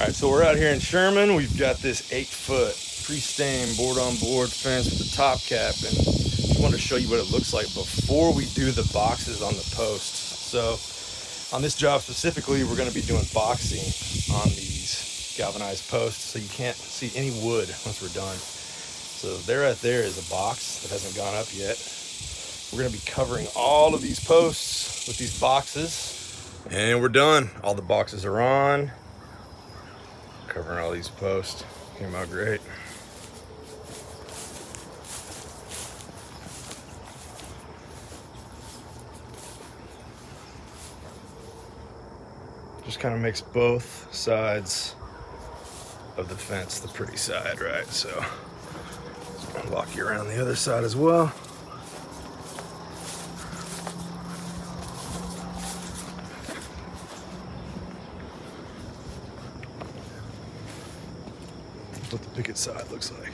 All right, so we're out here in Sherman. We've got this 8-foot pre-stained board-on-board fence with a top cap, and just wanted to show you what it looks like before we do the boxes on the posts. So on this job specifically, we're going to be doing boxing on these galvanized posts, so you can't see any wood once we're done. So there, right there, is a box that hasn't gone up yet. We're going to be covering all of these posts with these boxes, and we're done. All the boxes are on. Covering all these posts. Came out great. Just kind of makes both sides of the fence the pretty side, right? So lock you around the other side as well. That's what the picket side looks like.